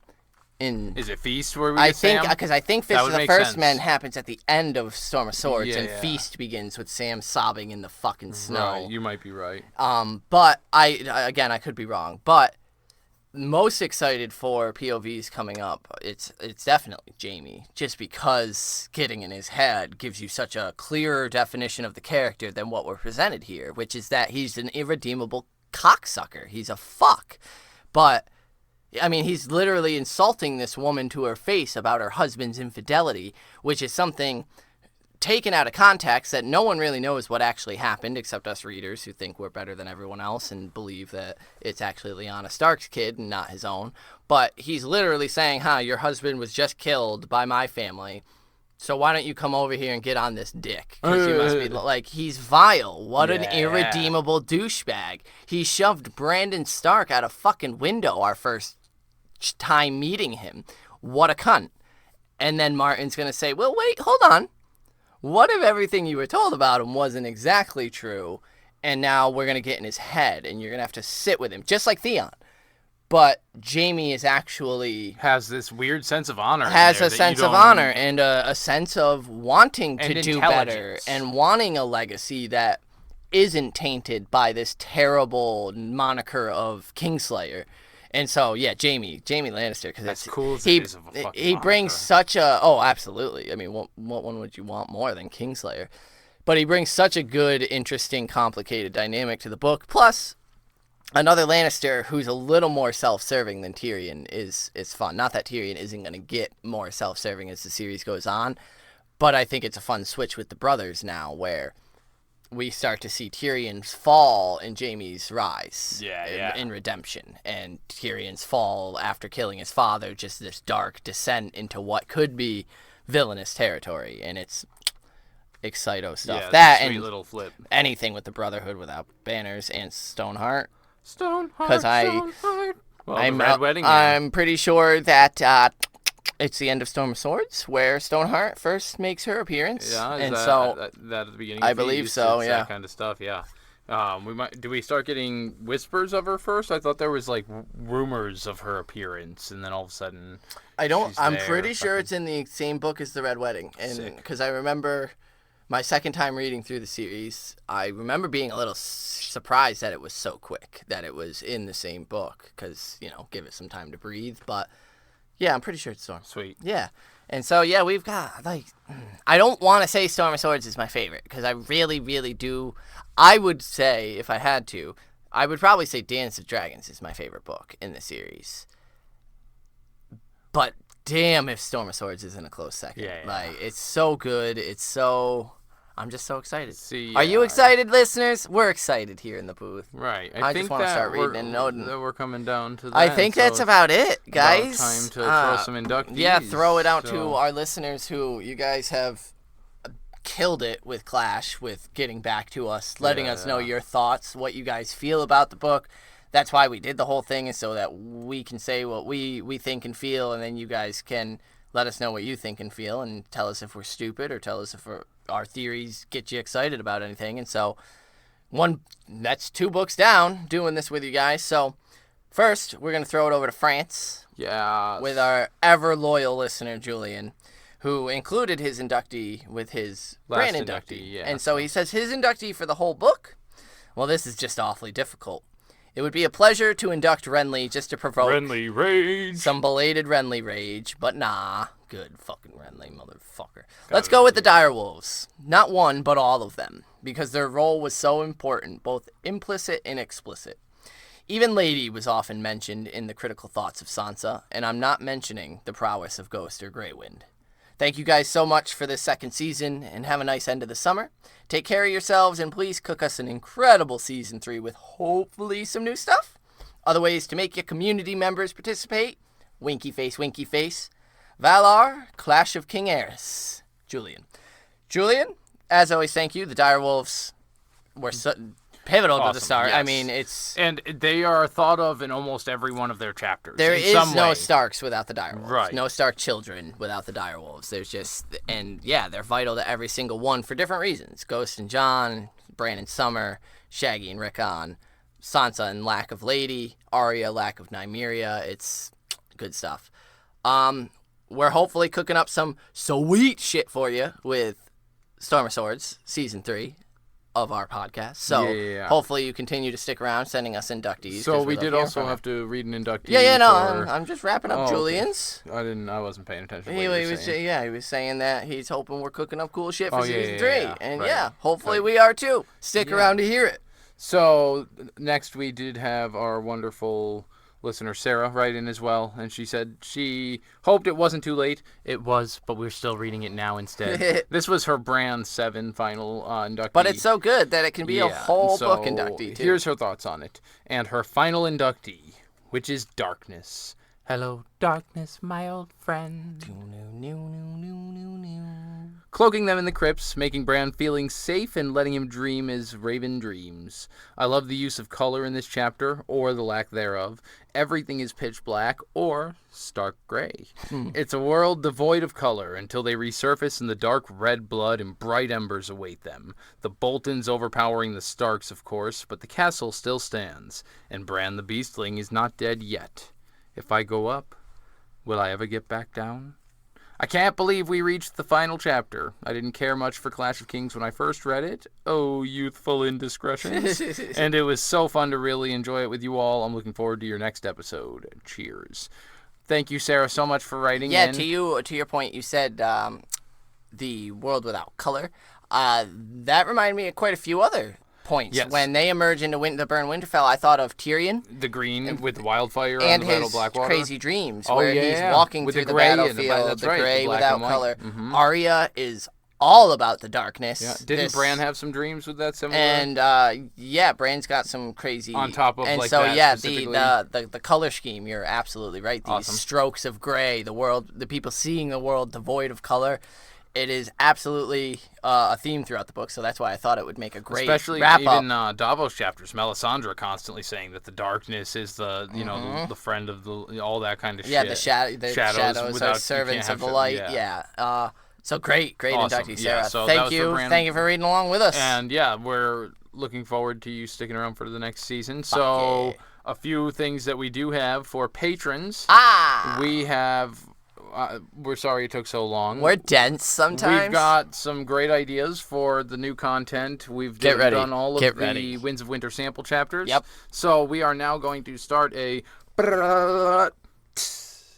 in. Is it Feast where we get think Sam? because I think Fist That of would the make First sense. Men happens at the end of Storm of Swords, and Yeah. Feast begins with Sam sobbing in the fucking snow. Right, you might be right. But I could be wrong. But most excited for POVs coming up, it's definitely Jaime, just because getting in his head gives you such a clearer definition of the character than what we're presented here, which is that he's an irredeemable cocksucker. He's a fuck. But I mean, he's literally insulting this woman to her face about her husband's infidelity, which is something taken out of context that no one really knows what actually happened except us readers who think we're better than everyone else and believe that it's actually Lyanna Stark's kid and not his own. But he's literally saying, your husband was just killed by my family, so why don't you come over here and get on this dick? Because you must be like, he's vile. What an irredeemable douchebag. He shoved Brandon Stark out a fucking window our first time meeting him. What a cunt. And then Martin's going to say, well, wait, hold on. What if everything you were told about him wasn't exactly true, and now we're going to get in his head, and you're going to have to sit with him, just like Theon. But Jaime is actually... Has this weird sense of honor. Has a sense of honor and a sense of wanting to do better intelligence. and wanting a legacy that isn't tainted by this terrible moniker of Kingslayer. And so, yeah, Jaime Lannister, because That's cool as it is of a fucking he brings moniker. such a... Oh, absolutely. I mean, what one would you want more than Kingslayer? But he brings such a good, interesting, complicated dynamic to the book. Plus, another Lannister who's a little more self-serving than Tyrion is fun. Not that Tyrion isn't going to get more self-serving as the series goes on, but I think it's a fun switch with the brothers now, where we start to see Tyrion's fall and Jaime's rise in redemption, and Tyrion's fall after killing his father, just this dark descent into what could be villainous territory. And it's Excito stuff. Yeah, that sweet and little flip. anything with the Brotherhood Without Banners and Stoneheart. Stoneheart, 'Cause Stoneheart. Well, I'm, the Red Wedding. I'm pretty sure that it's the end of Storm of Swords where Stoneheart first makes her appearance. Yeah, and that at the beginning. I of believe Feast, so. it's Yeah, that kind of stuff. Yeah. Do we start getting whispers of her first? I thought there was like rumors of her appearance, and then all of a sudden, I'm pretty sure it's in the same book as the Red Wedding, and because I remember my second time reading through the series, I remember being a little surprised that it was so quick, that it was in the same book, because, give it some time to breathe. But, yeah, I'm pretty sure it's Storm. Sweet. Yeah. And so, yeah, we've got, I don't want to say Storm of Swords is my favorite, because I really, really do. I would say, if I had to, I would probably say Dance of Dragons is my favorite book in the series. But damn if Storm of Swords isn't a close second. Yeah. It's so good. I'm just so excited. See, Are you excited, listeners? We're excited here in the booth. Right. I just want to start reading and know that we're coming down to that. I think that's about it, guys. About time to throw some inductees. Yeah, throw it out to our listeners who you guys have killed it with Clash, with getting back to us, letting us know your thoughts, what you guys feel about the book. That's why we did the whole thing, is so that we can say what we think and feel, and then you guys can let us know what you think and feel, and tell us if we're stupid, or tell us if our theories get you excited about anything. And so, that's 2 books down doing this with you guys. So, first, we're going to throw it over to France. Yeah. With our ever-loyal listener, Julian, who included his inductee with his brand inductee. Yeah. And so he says his inductee for the whole book, well, this is just awfully difficult. It would be a pleasure to induct Renly just to provoke Renly rage. some belated Renly rage, but nah. Good fucking Renly, motherfucker. Let's go with the Direwolves. Not one, but all of them, because their role was so important, both implicit and explicit. Even Lady was often mentioned in the critical thoughts of Sansa, and I'm not mentioning the prowess of Ghost or Greywind. Thank you guys so much for this second season, and have a nice end of the summer. Take care of yourselves, and please cook us an incredible Season 3 with hopefully some new stuff. Other ways to make your community members participate. Winky face, winky face. Valar, Clash of King Aerys. Julian, as always, thank you. The Direwolves were pivotal to the start. Yes. I mean, and they are thought of in almost every one of their chapters. There is no way. Starks without the Direwolves. Right. No Stark children without the Direwolves. There's just, and yeah, they're vital to every single one for different reasons. Ghost and Jon, Bran and Summer, Shaggy and Rickon, Sansa and lack of Lady, Arya, lack of Nymeria. It's good stuff. We're hopefully cooking up some sweet shit for you with Storm of Swords, Season 3 of our podcast. So hopefully you continue to stick around sending us inductees. So we did also have to read an inductee. I'm just wrapping up Julian's. Okay. I wasn't paying attention to he what was saying. he was saying that he's hoping we're cooking up cool shit for Season 3. And right. Hopefully we are too. Stick around to hear it. So next we did have our wonderful listener Sarah write in as well, and she said she hoped it wasn't too late. It was, but we're still reading it now instead. This was her brand 7 final inductee. But it's so good that it can be a whole book inductee, too. Here's her thoughts on it. And her final inductee, which is Darkness. Hello, darkness, my old friend. Cloaking them in the crypts, making Bran feeling safe and letting him dream as Raven dreams. I love the use of color in this chapter, or the lack thereof. Everything is pitch black or stark gray. It's a world devoid of color until they resurface and the dark red blood and bright embers await them. The Boltons overpowering the Starks, of course, but the castle still stands, and Bran the Beastling is not dead yet. If I go up, will I ever get back down? I can't believe we reached the final chapter. I didn't care much for Clash of Kings when I first read it. Oh, youthful indiscretions. And it was so fun to really enjoy it with you all. I'm looking forward to your next episode. Cheers. Thank you, Sarah, so much for writing in. Yeah, to your point, you said the world without color. That reminded me of quite a few other points. Yes. When they emerge into the Burn Winterfell, I thought of Tyrion. The green with wildfire and on the Battle of his Blackwater. Crazy dreams, where he's walking with through the gray battlefield, the gray without color. Mm-hmm. Arya is all about the darkness. Yeah. Didn't Bran have some dreams with that similar? And Bran's got some crazy on top of and like so that the color scheme. You're absolutely right. These strokes of gray, the people seeing the world devoid of color. it is absolutely a theme throughout the book, so that's why I thought it would make a great Especially wrap-up. even Davos chapters, Melisandre constantly saying that the darkness is the the friend of the all that kind of Yeah, shit. the shadows are servants of the light. Yeah. So great Awesome. inductee, Sarah. So that Thank was you. for Brand- Thank you for reading along with us. And yeah, we're looking forward to you sticking around for the next season. So yeah. a few things that we do have for patrons. We have. We're sorry it took so long. We're dense sometimes. We've got some great ideas for the new content. We've Get ready. done all of Get the ready. Winds of Winter sample chapters. Yep. So we are now going to start a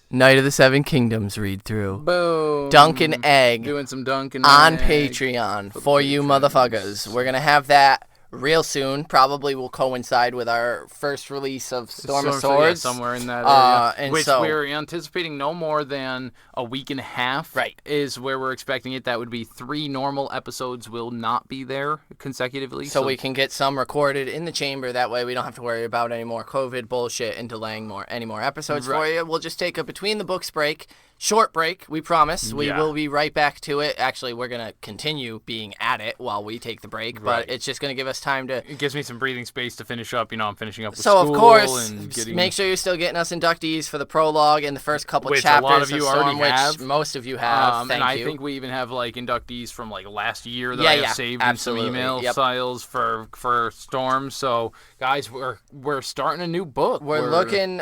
Night of the Seven Kingdoms read through. boom. Dunkin' Egg Doing some Dunkin' on Egg. Patreon for you motherfuckers. We're going to have that real soon. Probably will coincide with our first release of Storm of Swords. Yeah, somewhere in that area. And which so, we're anticipating no more than a week and a half. Right. Is where we're expecting it. That would be 3 normal episodes will not be there consecutively. so we can get some recorded in the chamber. That way we don't have to worry about any more COVID bullshit and delaying any more episodes for you. We'll just take a between the books break. Short break, we promise. We will be right back to it. Actually, we're going to continue being at it while we take the break, but it's just going to give us time to... It gives me some breathing space to finish up. I'm finishing up with So, school. of course, and getting... make sure you're still getting us inductees for the prologue and the first couple which chapters a lot of you Storm, already have. which most of you have. And I you. think we even have inductees from last year that I have saved in some email files for Storm. So guys, we're starting a new book. We're looking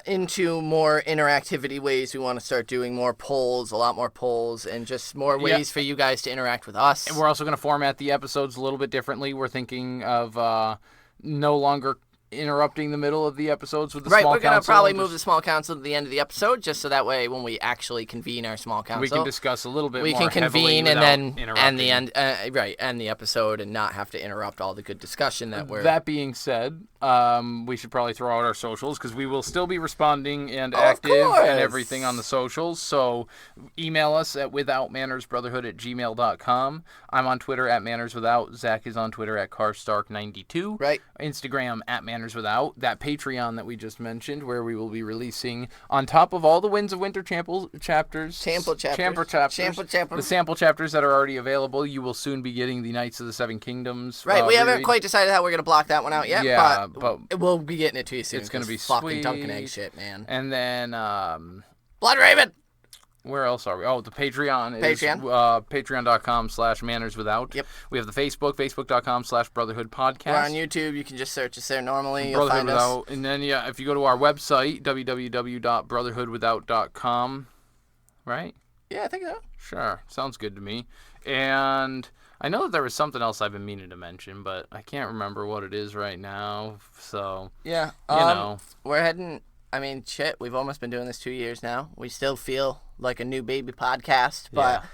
into more interactivity ways. We want to start doing more polls, a lot more polls, and just more ways for you guys to interact with us. And we're also going to format the episodes a little bit differently. We're thinking of no longer interrupting the middle of the episodes with the small council. Right, we're going to probably move the small council to the end of the episode, just so that way when we actually convene our small council, we can discuss a little bit more. We can convene and then end the end the episode and not have to interrupt all the good discussion that we're. That being said, we should probably throw out our socials because we will still be responding and active and everything on the socials. So email us at withoutmannersbrotherhood@gmail.com. I'm on Twitter at mannerswithout. Zach is on Twitter at carstark92. Right. Instagram at mannerswithout. That Patreon that we just mentioned, where we will be releasing on top of all the Winds of Winter chapters. The sample chapters that are already available. You will soon be getting the Knights of the Seven Kingdoms. Right. We haven't quite decided how we're gonna block that one out yet. Yeah, but we'll be getting it to you soon. It's gonna be fucking sweet. Dunkin' Egg shit, man. And then Blood Raven. Where else are we? Oh, the Patreon. Patreon. Patreon.com/mannerswithout. Yep. We have the Facebook.com/Brotherhood Podcast. We're on YouTube. You can just search us there normally. You'll Brotherhood find us. Without. And then, if you go to our website, www.brotherhoodwithout.com, right? Yeah, I think so. Sure. Sounds good to me. And I know that there was something else I've been meaning to mention, but I can't remember what it is right now. So, yeah, we're heading... I mean, shit, we've almost been doing this 2 years now. We still feel like a new baby podcast, but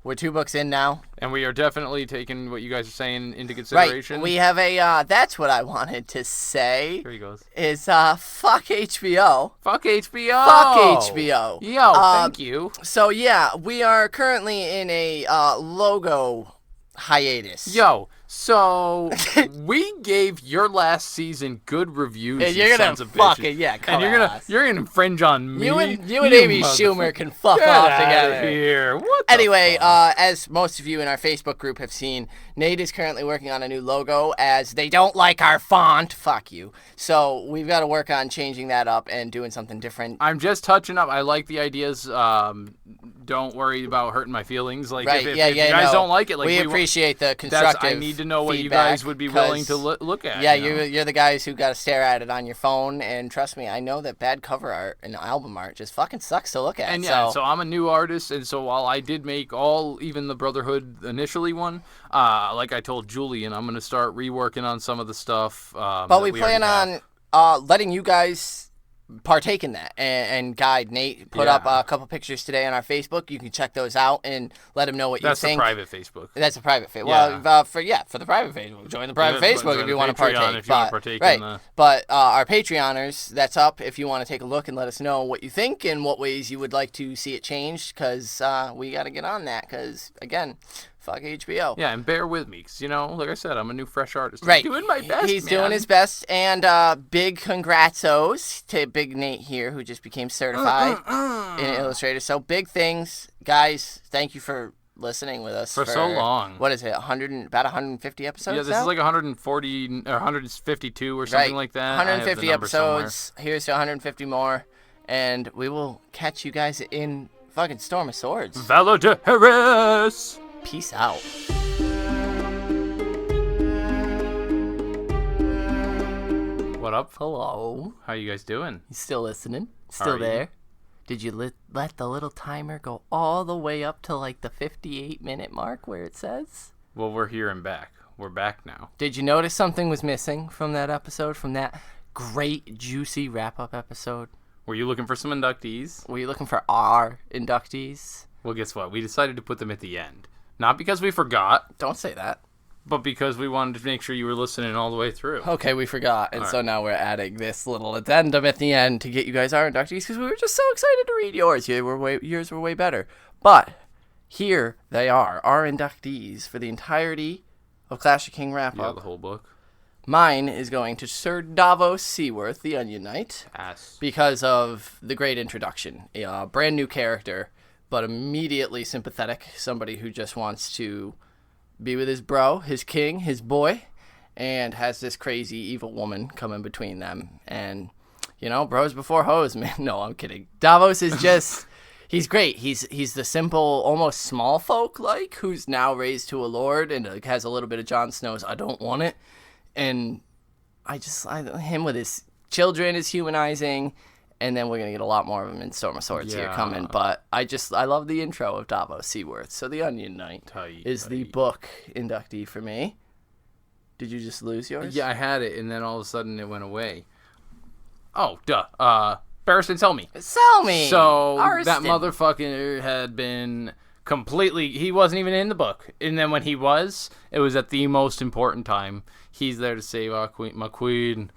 we're 2 books in now. And we are definitely taking what you guys are saying into consideration. Right. We have a, that's what I wanted to say. Here he goes. Is, fuck HBO. Fuck HBO. Fuck HBO. Yo, thank you. So, yeah, we are currently in a logo hiatus. Yo, so we gave your last season good reviews. And you're gonna fucking and you're gonna infringe on me. You and Amy Schumer can fuck off together. Here. What? Anyway, as most of you in our Facebook group have seen, Nate is currently working on a new logo as they don't like our font. Fuck you. So we've got to work on changing that up and doing something different. I'm just touching up. I like the ideas. Don't worry about hurting my feelings. Like if you guys don't like it, like we appreciate the constructive. I need to know what you guys would be willing to look at. Yeah, you're the guys who got to stare at it on your phone, and trust me, I know that bad cover art and album art just fucking sucks to look at. And so I'm a new artist, and so while I did make even the Brotherhood initially one, like I told Julian, I'm gonna start reworking on some of the stuff. But we plan on letting you guys partake in that and guide Nate. Put up a couple pictures today on our Facebook. You can check those out and let him know what you think. That's a private Facebook. That's a private Facebook. Well, for the private Facebook, join the private Facebook if you want to partake. But our Patreoners, that's up if you want to take a look and let us know what you think and what ways you would like to see it changed. Because we got to get on that. Because again. Fuck HBO. Yeah, and bear with me, because, like I said, I'm a new, fresh artist. Right. I'm doing my best, He's doing his best, and big congratsos to Big Nate here, who just became certified in Illustrator. So big things. Guys, thank you for listening with us for so long. What is it? About 150 episodes. Yeah, this now? is like 140 or 152 or something like that. 150 episodes. Somewhere. Here's to 150 more, and we will catch you guys in fucking Storm of Swords. Valadares. Peace out. What up? Hello. How you guys doing? You still listening? Still there? Did you let the little timer go all the way up to like the 58-minute mark where it says? Well, we're here and back. We're back now. Did you notice something was missing from that episode, from that great, juicy wrap-up episode? Were you looking for some inductees? Were you looking for our inductees? Well, guess what? We decided to put them at the end. Not because we forgot, Don't say that. but because we wanted to make sure you were listening all the way through. Okay, we forgot, and so now we're adding this little addendum at the end to get you guys our inductees because we were just so excited to read yours. Yours were way better. But here they are, our inductees for the entirety of Clash of King wrap-up. Yeah, the whole book. Mine is going to Sir Davos Seaworth, the Onion Knight, because of the great introduction. A brand new character, but immediately sympathetic. Somebody who just wants to be with his bro, his king, his boy, and has this crazy evil woman come in between them. And, bros before hoes, man. No, I'm kidding. Davos is just... He's great. He's the simple, almost small folk, who's now raised to a lord and has a little bit of Jon Snow's I don't want it. And him with his children is humanizing, and then we're going to get a lot more of them in Storm of Swords here coming. But I love the intro of Davos Seaworth. So the Onion Knight is the book inductee for me. Did you just lose yours? Yeah, I had it, and then all of a sudden it went away. Oh, duh. Barristan, tell me. Sell me! So Arston. that motherfucker had been completely... He wasn't even in the book. And then when he was, it was at the most important time. He's there to save our queen, my queen.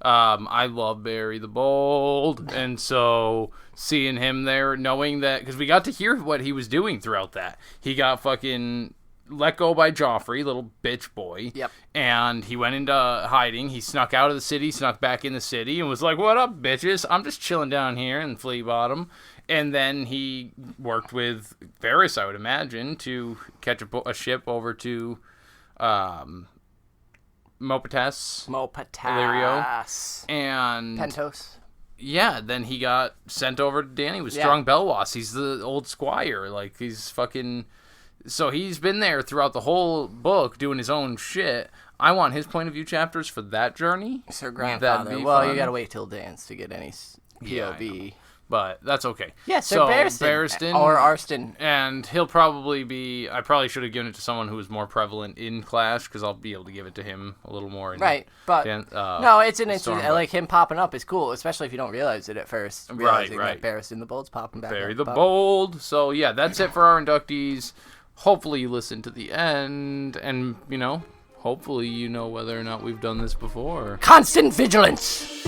I love Barry the Bold, and so seeing him there, knowing that, because we got to hear what he was doing throughout that. He got fucking let go by Joffrey, little bitch boy. Yep. And he went into hiding. He snuck out of the city, snuck back in the city, and was like, "What up, bitches? I'm just chilling down here in Flea Bottom." And then he worked with Varys, I would imagine, to catch a ship over to Mopatas, Illyrio, and Pentos. Yeah, then he got sent over to Dany with Strong Belwas. He's the old squire, he's fucking. So he's been there throughout the whole book doing his own shit. I want his point of view chapters for that journey. Sir Grandfather. Well, you gotta wait till Dance to get any POV. But that's okay. Yeah, so Barristan. Or Arston. And he'll probably be... I probably should have given it to someone who was more prevalent in Clash, because I'll be able to give it to him a little more. Right, but... no, it's an interesting... Like, him popping up is cool, especially if you don't realize it at first. Realizing that Barristan the Bold's popping back Barry the Bold. So, yeah, that's it for our inductees. Hopefully you listen to the end, and, hopefully you know whether or not we've done this before. Constant vigilance!